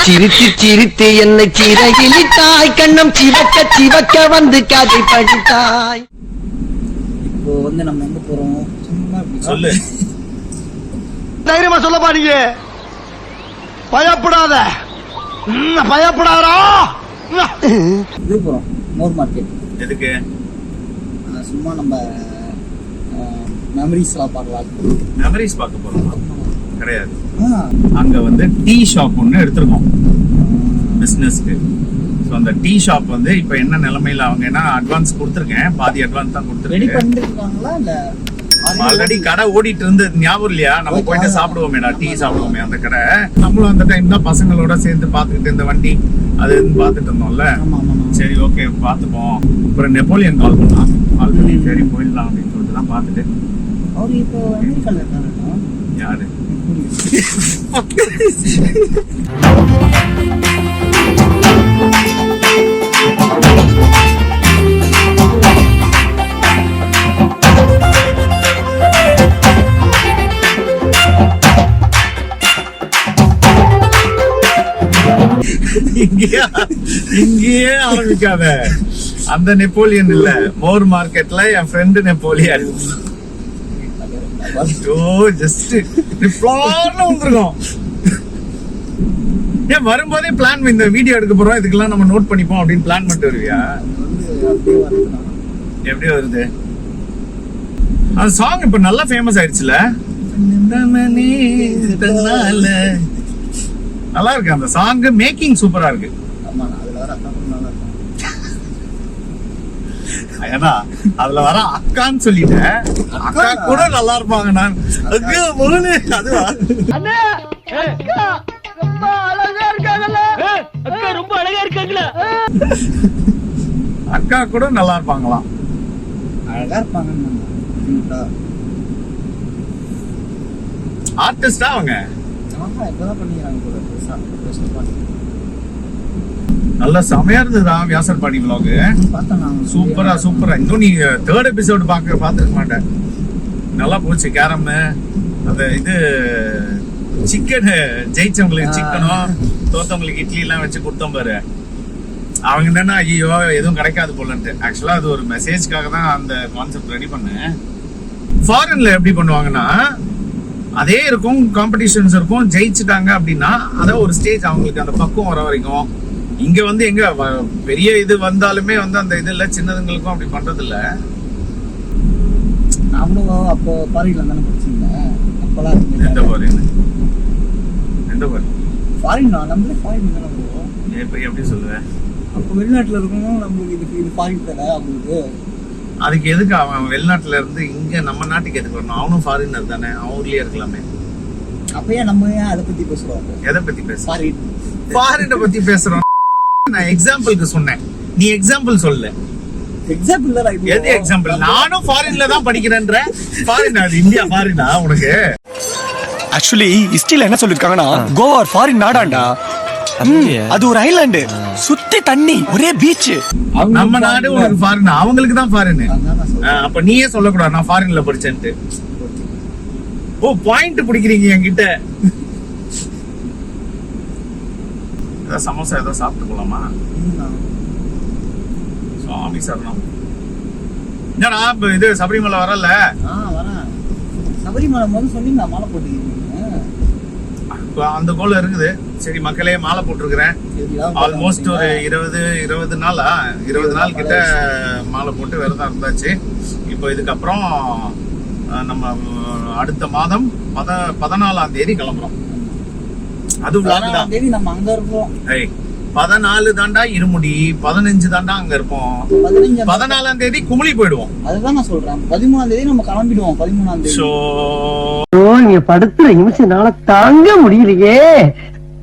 சிரித்து சிரித்து என்னை சிறகிலிட்டாய் கண்ணம் சிவக்க சிவக்க வந்து கதை படித்தாய். இப்போ வந்து நம்ம எங்க போறோம் சும்மா சொல்லு. தைரியமா சொல்ல பாருங்க. பயப்படாத பயப்படாதா. இது போறோம் மோர் மார்க்கெட். எதுக்கு? சும்மா நம்ம மெமரிஸ் எல்லாம் பார்க்கலாம். மெமரிஸ் பார்க்க போறோம் கிடையாது. அங்க வந்து டீ ஷாப் ஒண்ணு எடுத்திருக்கோம் பிசினஸ்க்கு. ஸோ அந்த டீ ஷாப் வந்து இப்போ என்ன நிலைமையில அவங்க என்ன அட்வான்ஸ் கொடுத்துருக்கேன், பாதி அட்வான்ஸ் தான் கொடுத்துருக்கேன். ஆல்ரெடி கடை ஓடிட்டு இருந்து ஞாபகம் இல்லையா? நம்ம போயிட்டு சாப்பிடுவோமேடா, டீ சாப்பிடுவோமே அந்த கடை. நம்மளும் அந்த டைம் தான் பசங்களோட சேர்ந்து பாத்துக்கிட்டு இந்த வண்டி அது பாத்துட்டு இருந்தோம்ல. சரி ஓகே பாத்துப்போம். அப்புறம் நெப்போலியன் கால் பண்ணலாம். கால் பண்ணி சரி போயிடலாம் அப்படின்னு சொல்லிட்டு தான் பாத்துட்டு. யாரு? இங்கேயே ஆரம்பிக்காத. அந்த நெப்போலியன் இல்ல, மோர் மார்க்கெட்ல என் ஃப்ரெண்டு நெப்போலியன். ஜஸ்ட் வந்துருக்கோம். ஏன் வரும்போதே பிளான், இந்த வீடியோ எடுக்க போறோம் இதுக்கெல்லாம் நம்ம நோட் பண்ணிப்போம் அப்படின்னு பிளான் பண்ணிட்டு வருவியா? எப்படி வருது அந்த சாங்? இப்ப நல்லா ஃபேமஸ் ஆயிடுச்சுல. நல்லா இருக்கு அந்த சாங். மேக்கிங் சூப்பரா இருக்கு. ஏன்னா அதுல வர அக்கான்னு சொல்லிட்டேன். அக்கா கூட நல்லா இருப்பாங்க. நான் அதுவா அக்கா கூட நல்லா இருப்பாங்களாம். அழகா இருப்பாங்க. ஆர்டிஸ்டா அவங்க நல்ல செமையா இருந்ததா வியாசர்பாடி vlog. சூப்பரா சூப்பரா. இன்னும் நீங்க தேர்ட் எபிசோடு பாத்துக்க மாட்டேன். நல்லா போச்சு. கேரம் அந்த இது சிக்கன் ஜெயிச்சவங்களுக்கு சிக்கனும் தோத்தவங்களுக்கு இட்லி எல்லாம் வச்சு கொடுத்தோம் பாரு. அவங்க என்னன்னா ஐயோ எதுவும் கிடைக்காது போலன்ட்டு. ஆக்சுவலா அது ஒரு மெசேஜ்க்காக தான் அந்த கான்செப்ட் ரெடி பண்ணேன். ஃபாரின்ல எப்படி பண்ணுவாங்கன்னா அதே இருக்கும், காம்படிஷன்ஸ் இருக்கும். ஜெயிச்சுட்டாங்க அப்படின்னா அத ஒரு ஸ்டேஜ் அவங்களுக்கு அந்த பக்குவம் வர வரைக்கும். இங்க வந்து எங்க பெரிய இது வந்தாலுமே வந்து அந்த இது இல்ல, சின்னதுங்களுக்கும் அப்படி பண்றது இல்ல. நாமளும் அப்போ ஃபாரின்ல தானே படிச்சீங்க. அப்பலாம் எந்த ஃபாரின்? எந்த ஃபாரின்? ஃபாரின் நம்மளே ஃபாரின் தானே போறோம். எப்படி சொல்லுவேன்? அப்போ வெளிநாட்டுல இருக்கணும். நம்மளுக்கு இது ஃபாரின் தானே அவங்களுக்கு. அதுக்கு எதுக்கு அவன் வெளிநாட்டுல இருந்து இங்க நம்ம நாட்டுக்கு எதுக்கு வரணும்? அவனும் ஃபாரினர் தானே, அவன் ஊர்லயே இருக்கலாமே. அப்பயே நம்ம ஏன் அதை பத்தி பேசுறோம்? எதை பத்தி பேசுறோம்? ஃபாரினை பத்தி பேசுறோம். நான் எக்ஸாம்பிளுக்கு சொன்னேன், நீ எக்ஸாம்பிள் சொல்லல. எக்ஸாம்பிள் எது எக்ஸாம்பிள்? நானும் ஃபாரின்ல தான் படிக்கிறேன்ற. ஃபாரின் அது இந்தியா ஃபாரினா உனக்கு? ஆக்சுவலி ஹிஸ்டரியில என்ன சொல்லிருக்காங்கன்னா கோவா ஒரு ஃபாரின் நாடாண்டா. அது ஒரு ஐலாண்டு, சுத்தி தண்ணி, ஒரே பீச். நம்ம நாடு உனக்கு ஃபாரின், அவங்களுக்கு தான் ஃபாரின். அப்ப நீயே சொல்லக்கூடாது நான் ஃபாரின்ல படிச்சேன்ட்டு. ஓ பாயிண்ட் பிடிக்கிறீங்க என்கிட்ட. சமோசா ஏதோ சாப்பிட்டு போலாமா? சுவாமி சரணம். என்னடா இது சபரிமலை வரல? சபரிமலை முதல்ல சொன்னீங்க மாலை போட்டுக்கிறீங்க. அந்த கோல் இருக்குது. சரி மக்களே மாலை போட்டிருக்கிறேன். ஆல்மோஸ்ட் ஒரு 20 நாள் கிட்ட மாலை போட்டு விரதம் இருந்தாச்சு. இப்போ இதுக்கப்புறம் நம்ம அடுத்த மாதம் 14ஆம் தேதி கிளம்புறோம். அது நம்ம அங்க இருப்போம். 14 தாண்டா இருமுடி, 15 தாண்டா அங்க இருப்போம். 14ஆம் தேதி குமுளி போயிடுவோம். அதுதான் நான் சொல்றேன். 13ஆம் தேதி நம்ம கிளம்பிடுவோம். 13ஆம் தேதி. நீங்க படுத்துற நிமிஷம்னால தாங்க முடியலையே,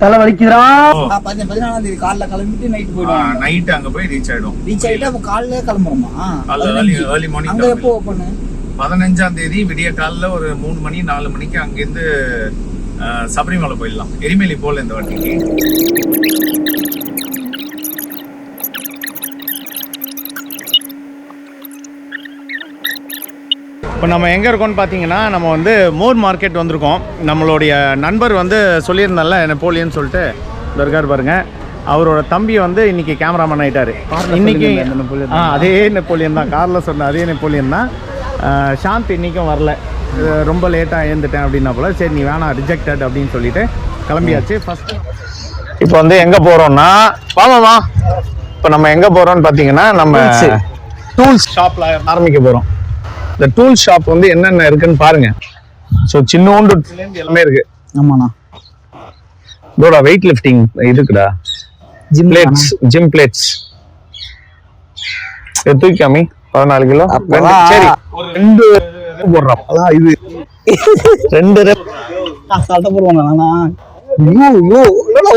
தலை வலிக்குதுடா. 14ஆம் தேதி காலைல கிளம்பிட்டு நைட் போயிடுவோம். நைட் அங்க போய் ரீச் ஆயிட்டு அப்ப காலையில கிளம்புறோமா? Early morning. அங்க எப்போ ஓபன்? 15ஆம் தேதி விடிய காலைல ஒரு 3 மணி 4 மணிக்கு அங்கிருந்து சபரிமலை போயிடலாம். எரிமேலி போல இந்த வாட்டிக்கு. இப்போ நம்ம எங்கே இருக்கோம்னு பார்த்தீங்கன்னா, நம்ம வந்து மோர் மார்க்கெட் வந்திருக்கோம். நம்மளுடைய நண்பர் வந்து சொல்லியிருந்தால நெப்போலியன் சொல்லிட்டு இருக்கார் பாருங்க. அவரோட தம்பி வந்து இன்னைக்கு கேமராமேன் ஆயிட்டாரு. இன்னைக்கு அதே நெப்போலியன் தான், காரில் சொன்ன அதே நெப்போலியன் தான். சாந்த் இன்னைக்கும் வரல, ரொம்ப லேட்டாக எழுந்துட்டேன் அப்படின்னா போல. சரி நீ வேணாம், ரிஜெக்டட் அப்படின்னு சொல்லிட்டு கிளம்பியாச்சு. ஃபர்ஸ்ட் இப்போ வந்து எங்கே போகிறோம்னா, வாமாம்மா இப்போ நம்ம எங்கே போகிறோம்னு பார்த்தீங்கன்னா நம்ம டூல்ஸ் ஷாப்பில் ஆரம்பிக்க போகிறோம். இந்த டூல் ஷாப் வந்து என்னென்ன இருக்குன்னு பாருங்க. ஸோ சின்னோண்டு எல்லாமே இருக்கு. ஆமாண்ணா, இதோட வெயிட் லிஃப்டிங் இதுக்குடா, ஜிம் பிளேட்ஸ் தூக்காமி 14 கிலோ. சரி ரெண்டு போடுறோம். அதான் இது 2 சட்டை போடுவாங்க.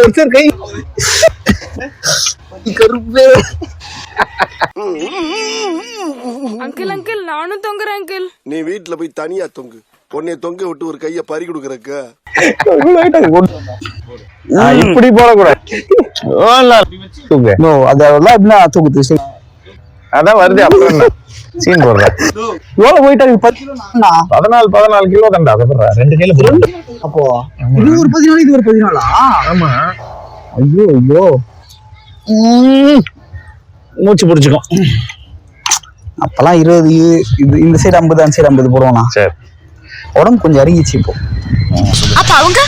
ஒருத்தர் கை கருப்பே. அங்கிள் அங்கிள் நானும் தொங்குறேன் அங்கிள். நீ வீட்டுல போய் தனியா தொங்கு, உன்னைய தொங்க விட்டு ஒரு கைய பறி கொடுக்கறக்க. இப்படி போடக்கூடாது. அதெல்லாம் எப்படின்னா தூக்குது, அதான் வருது. அப்புறம் என்ன சீன் போடுறேன். எவ்வளவு போயிட்டாங்க? 14 கிலோ தான்டா. அதை 2 கையில போடுறேன். அப்போ இது ஒரு 14, இது ஒரு 14. ஆமா. ஐயோ ஐயோ, மூச்சு பிடிச்சிக்கும். அப்பெல்லாம் 20, இது இந்த சைடு 50, அந்த சைடு 50 போடுவோம்னா. சரி, உடம்பு கொஞ்சம் இறங்கிச்சு இப்போ. அப்ப அவங்க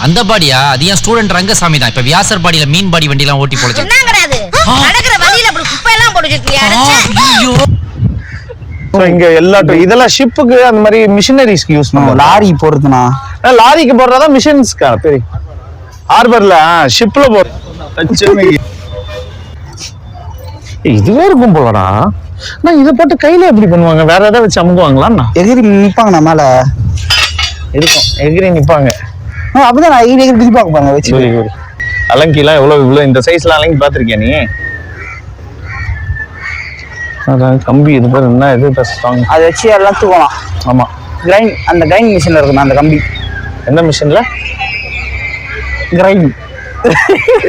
அந்த பாடியா? அது ஏன் ஸ்டூடெண்ட் ரங்கசாமி தான். இப்ப வியாசர் பாடியில மீன் பாடி வண்டி எல்லாம் ஓட்டி போடுச்சு. என்னங்கறாது நடக்கிற வழியில அப்படி குப்பை எல்லாம் போட்டு வச்சிருக்கியா? ஐயோ, இங்க எல்லா இதெல்லாம் ஷிப்புக்கு அந்த மாதிரி மிஷினரிஸ்க்கு யூஸ் பண்ணுவோம். லாரி போடுறதுனா, லாரிக்கு போடுறதா மிஷின்ஸ்க்கா? பெரிய ஹார்பர்ல ஷிப்ல போடுறது. இதுவே இருக்கும் போலடா. நான் இதை போட்டு கையில எப்படி பண்ணுவாங்க? வேற ஏதாவது வச்சு அமுக்குவாங்களா? எகிரி நிப்பாங்கண்ணா, மேல இருக்கும் எகிரி நிப்பாங்க. அப்படிதான் நான் எகிரி எகிரி பார்ப்பாங்க வச்சு. அலங்கிலாம் இவ்வளவு இந்த சைஸ்ல அலங்கி பாத்திருக்கியா நீ? அதான் கம்பி இது பேர் என்ன, இது ஸ்ட்ராங். அதை வச்சு எல்லாம் தூக்கலாம். ஆமா, அந்த கிரைண்ட் மிஷின்ல இருக்குண்ணா அந்த கம்பி. எந்த மிஷின்ல? கிரைண்ட்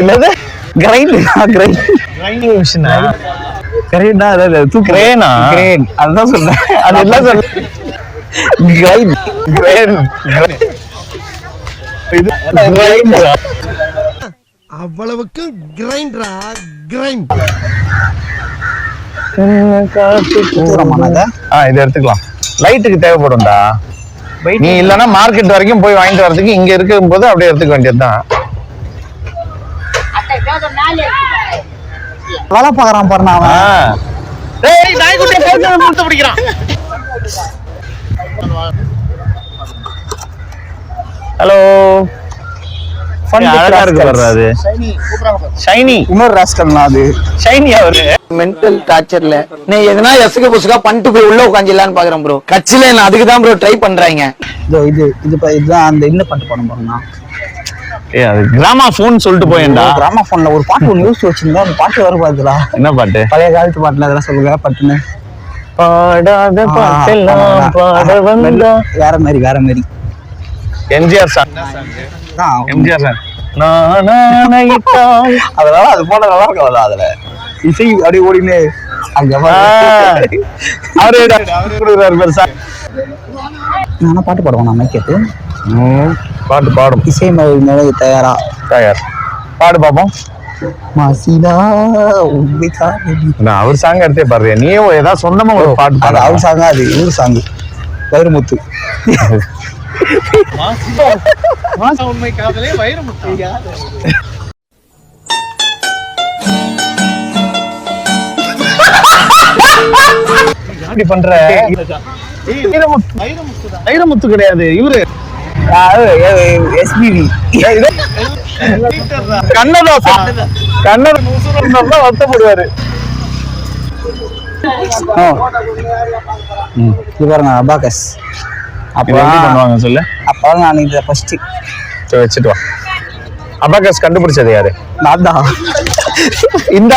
என்னது? கிரைண்டிங் மிஷினா? கிரைண்டா? அதாவது கிரேனா? கிரேன், அதுதான் சொல்றேன். அது எல்லாம் சொல்றேன். கிரைண்ட் இது கிரைண்டரா? அவ்வளவுக்கு கிரைண்டரா? கிரைண்ட் இது எடுத்துக்கலாம். லைட்டுக்கு தேவைப்படும்டா. நீ இல்லன்னா மார்க்கெட் வரைக்கும் போய் வாங்கிட்டு வரதுக்கு இங்க இருக்கும் போது அப்படியே எடுத்துக்க வேண்டியதுதான். வேலை பாக்குறான் பாருண்ணா அவன். ஹலோ, அழகா இருக்கு வர்றாது. ஷைனி இன்னொரு ராஸ்கல்னா அது. ஷைனி அவரு மென்டல் டார்ச்சர்ல நீ எதனா எசுக புசுகா பண்ணிட்டு போய் உள்ள உட்காந்துலான்னு பாக்குறேன் ப்ரோ. கட்சியில நான் அதுக்கு தான் ப்ரோ ட்ரை பண்றாங்க. இதுதான் அந்த என்ன பாட்டு பாடம் பாருங்க. அது கிராமா போன் சொல்லிட்டு போயேன்டா. கிராமா போன்ல ஒரு பாட்டு ஒன்று யூஸ் வச்சிருந்தா அந்த பாட்டு வரும் பாத்துடா. என்ன பாட்டு? பழைய காலத்து பாட்டுல அதெல்லாம் சொல்லுங்க பட்டுன்னு. பாடாத பாட்டெல்லாம் பாட வந்தா. வேற மாதிரி எம்ஜிஆர் சாங். எம்ஜிஆர் சாங். அதனால அது போல நல்லா இருக்காது. அதுல இசை அப்படி ஓடினு அங்க நானும் பாட்டு பாடுவோம். நான் கேட்டு பாட்டு பாடும். இசை மேல தயார். பாடு பாப்போம். மாசிலா அவர் சாங் எடுத்தே பாடுறியா நீ? ஏதாவது சொந்தமா ஒரு பாட்டு பாடு. அவர் சாங் அது ஊர் சாங். வைரமுத்து. உண்மை காதலே வைரமுத்து. எப்படி பண்ற? வைரமுத்து கிடையாது இவரு. எஸ்பிவி கண்ணதாசன் வருத்தப்படுவாரு. பாருங்க அபாகஸ். பண்ணுவாங்க சொல்லு. அப்ப நான் இத ஃபர்ஸ்ட் வச்சுட்டு வா. அபாகஸ் கண்டுபிடிச்சது யாரு? நான் தான். இந்த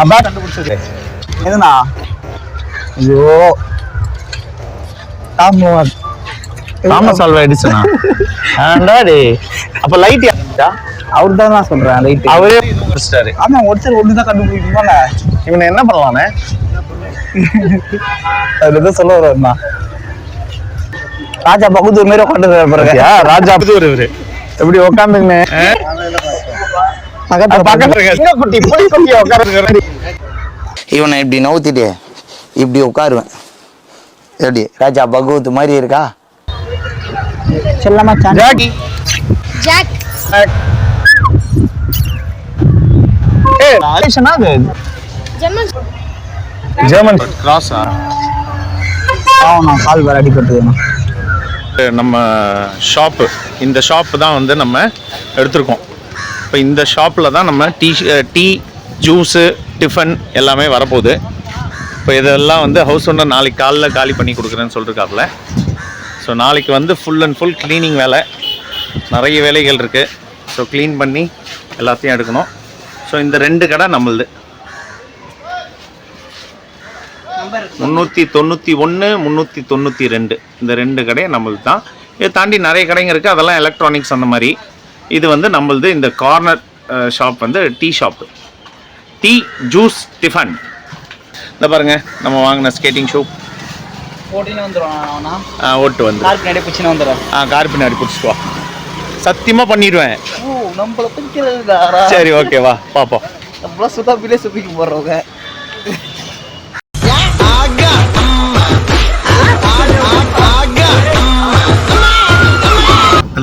அபா கண்டுபிடிச்சது எதுனா? ஐயோ, தாமஸ் ஆல்வா எடிசனா? ஆண்டாடி. அப்ப லைட் யாரா? அவர் தான் நான் சொல்றேன். லைட் அவரே கண்டுபிடிச்சாரு. ஆமா, ஒருத்தர் ஒண்ணுதான் கண்டுபிடிக்கணும்ல. இவனை என்ன பண்ணலானே? அதுதான் சொல்ல வர்றா. ராஜா பகுதூர் மாதிரி உட்காந்து பாருங்க. ராஜா பகுதூர் இவரு எப்படி உட்காந்துங்கன்னு இவனை இப்படி நவுத்திட்டு இப்படி உட்காருவேன். எப்படி ராஜா பகவத் மாதிரி இருக்கா? செல்லமா ஜாக் ஜெர்மன் கிராஸா கால் வர அடிபட்டு நம்ம ஷாப்பு, இந்த ஷாப்பு தான் வந்து நம்ம எடுத்திருக்கோம். இப்போ இந்த ஷாப்பில் தான் நம்ம டீ ஜூஸு டிஃபன் எல்லாமே வரப்போகுது. இப்போ இதெல்லாம் வந்து ஹவுஸ் ஓனர் நாளைக்கு காலைல காலி பண்ணி கொடுக்குறேன்னு சொல்லியிருக்காப்புல. ஸோ நாளைக்கு வந்து ஃபுல் அண்ட் ஃபுல் க்ளீனிங் வேலை, நிறைய வேலைகள் இருக்குது. ஸோ க்ளீன் பண்ணி எல்லாத்தையும் எடுக்கணும். ஸோ இந்த 2 கடை நம்மளுது. 391 392 இந்த 2 கடை நம்மளுது தான். இதை தாண்டி நிறைய கடைங்க இருக்குது, அதெல்லாம் எலக்ட்ரானிக்ஸ் அந்த மாதிரி. இது வந்து நம்மளுது இந்த கார்னர் ஷாப் வந்து tea shop, tea juice tiffin. இந்த பாருங்க நம்ம வாங்கின ஸ்கேட்டிங் ஷூ ஓட்டு வந்து கார் பின்னாடி பிடிச்சிட்டு வா, சத்தியமாக பண்ணிடுவேன். சரி ஓகே வா பார்ப்போம். சுத்திக்கு போடுறவங்க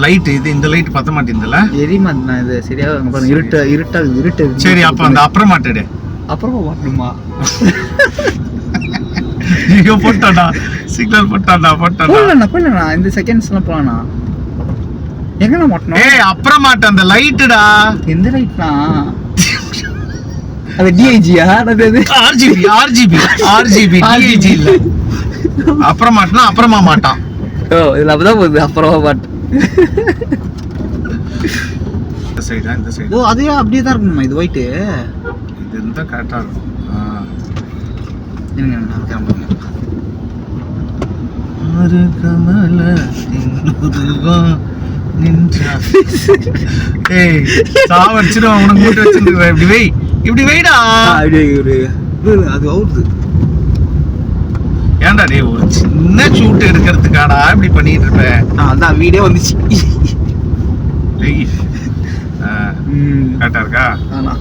லைட் இது, இந்த லைட் பத்த மாட்டேங்குதுல, எரிமா இது சரியா பாருங்க. இருட்டு சரி அப்போ அந்த அப்புறம் மாட்டேடு அப்புறமா மாட்டணுமா? ஐயோ போட்டாடா, சிக்னல் போட்டாடா. இந்த செகண்ட்ஸ்லாம் போலானா எங்கண்ணா மாட்டணும்? ஏய் அப்புறம் மாட்டேன், அந்த லைட்டுடா. எந்த லைட்னா? அது டிஐஜியா? அது ஆர்ஜிபி டிஐஜி இல்ல. அப்புறம் மாட்டனா அப்புறமா மாட்டான். ஓ இதுல அப்பதான் போகுது அப்புறமா மாட்டு. இந்த சைடா இந்த சைடு? ஓ அதே அப்படியே தான் இருக்குமா? இது ஒயிட் இது இருந்தா கரெக்டா இருக்கும். இருங்க நான் கிளம்புறேன். ஆறு கமலத்தின் உருவா நின்றா. ஏய் சாவடிச்சிரும் உனக்கு மூட்டை வச்சிருக்க. இப்படி வைடா. அது அவுது. ஏன்டா டேய் ஒரு சின்ன ஷூட் எடுக்கிறதுக்காடா இப்படி பண்ணிட்டு இருப்பேன். அதான் வீடியோ வந்துச்சு. கரெக்டா இருக்கா? ஆனா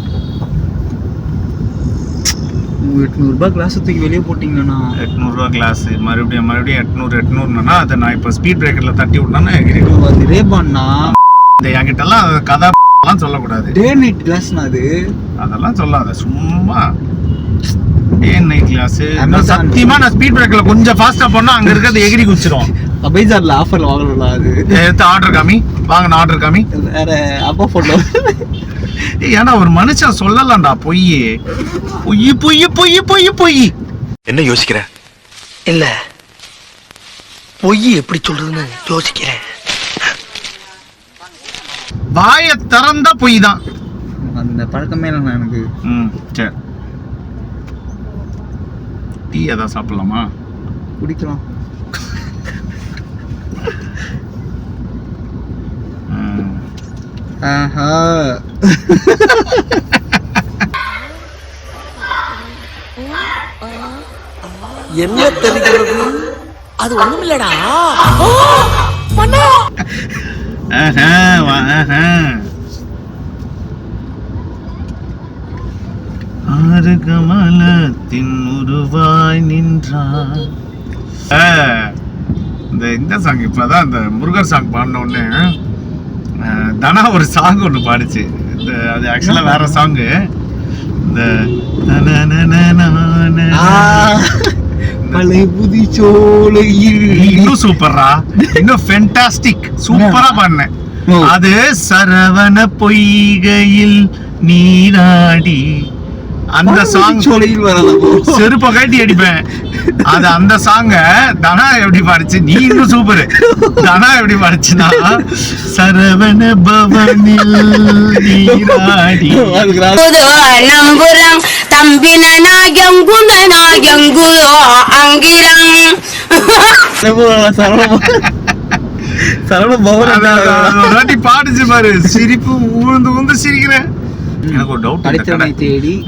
800 ரூபாய் கிளாஸ் தூக்கி வெளியே போட்டீங்கண்ணா. 800 ரூபா கிளாஸ் மறுபடியும் 800 அது நான் இப்போ ஸ்பீட் பிரேக்கர்ல தட்டி விட்டேன்னா அது ரேபான்னா இந்த என்கிட்ட எல்லாம் கதை எல்லாம் சொல்லக்கூடாது. டே நைட் கிளாஸ்னா அது அதெல்லாம் சொல்லாத, சும்மா டே நைட் கிளாஸ். சத்தியமா நான் ஸ்பீட் பிரேக்கர்ல கொஞ்சம் ஃபாஸ்டா போனா அங்க இருக்கிறது எகிரி குச்சிரும். அபைசார்ல ஆஃபர்ல வாங்கணும்ல அது. எடுத்து ஆர்டர் காமி, வாங்கின ஆர்டர் காமி. வேற அப்பா போட்டோ. ஏன்னா ஒரு மனுஷன் சொல்லலாம்டா பொய் பொய் பொய் பொய் பொய் பொய். என்ன யோசிக்கிற? இல்ல பொய் எப்படி சொல்றதுன்னு யோசிக்கிறேன். வாயை திறந்தா பொய் தான். அந்த பழக்கமே இல்லை எனக்கு. சரி டீ ஏதாவது சாப்பிடலாமா? குடிக்கலாம். ஆஹா என்ன தெரிகிறது? அது ஒண்ணும் இல்லடா. ஆறு கமலத்தின் உருவாய் நின்றான். இந்த சாங் இப்பதான் இந்த முருகர் சாங் பாடின உடனே தனா ஒரு சாங் ஒன்று பாடிச்சு. இந்த அது ஆக்சுவலா வேற சாங்கு. இந்த பழைய புதி சோலையில் இன்னும் சூப்பர்ரா, இன்னும் ஃபென்டாஸ்டிக், சூப்பரா பாடினேன். அது சரவண பொய்கையில் நீராடி அந்த சாங் சோலையில் வரலாம். செருப்ப கட்டி அடிப்பேன். அது அந்த சாங்க தனா எப்படி பாடிச்சு? நீ இன்னும் சூப்பர். தனா எப்படி பாடிச்சுன்னா சரவண பவனில் நீராடி. நம்புறம் தம்பின நாயங்குன நாயங்குலோ அங்கிரம் சரவண பவன் ஒரு வாட்டி பாடிச்சு பாரு, சிரிப்பு ஊழ்ந்து ஊந்து சிரிக்கிறேன். எனக்கு ஒரு டவுட்,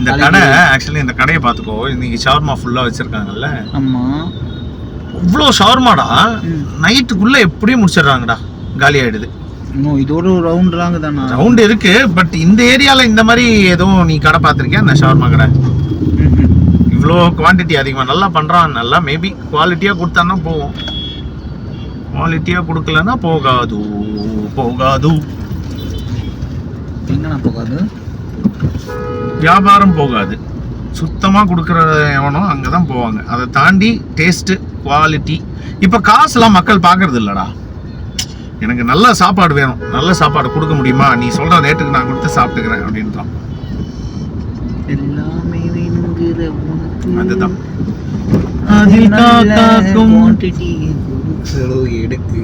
இந்த கடை ஆக்சுவலி இந்த கடையை பார்த்துக்கோ, இன்னைக்கு ஷவர்மா ஃபுல்லா வச்சிருக்காங்கல்ல. ஆமா இவ்வளோ ஷவர்மாடா நைட்டுக்குள்ள எப்படியும் முடிச்சிடுறாங்கடா, காலி ஆயிடுது. இன்னும் இதோட ஒரு ரவுண்ட் லாங் தானா? ரவுண்ட் இருக்கு, பட் இந்த ஏரியால இந்த மாதிரி எதுவும் நீ கடை பார்த்திருக்கியா? இந்த ஷவர்மா கடை இவ்வளோ குவான்டிட்டி அதிகமாக நல்லா பண்றான். நல்லா மேபி குவாலிட்டியா கொடுத்தான்னா போவோம், குவாலிட்டியா கொடுக்கலன்னா போகாது. எங்கண்ணா போகாது? வியாபாரம் போகாது. சுத்தமா கொடுக்குற எவனோ அங்கதான் போவாங்க. அதை தாண்டி டேஸ்ட், குவாலிட்டி. இப்ப காசுலாம் மக்கள் பாக்குறது இல்லடா. எனக்கு நல்ல சாப்பாடு வேணும், நல்ல சாப்பாடு கொடுக்க முடியுமா, நீ சொல்ற ரேட்டுக்கு நான் கொடுத்து சாப்பிட்டுக்கிறேன் அப்படின்றான். எல்லாமே வேணுங்கிற அதுதான் எடுக்கு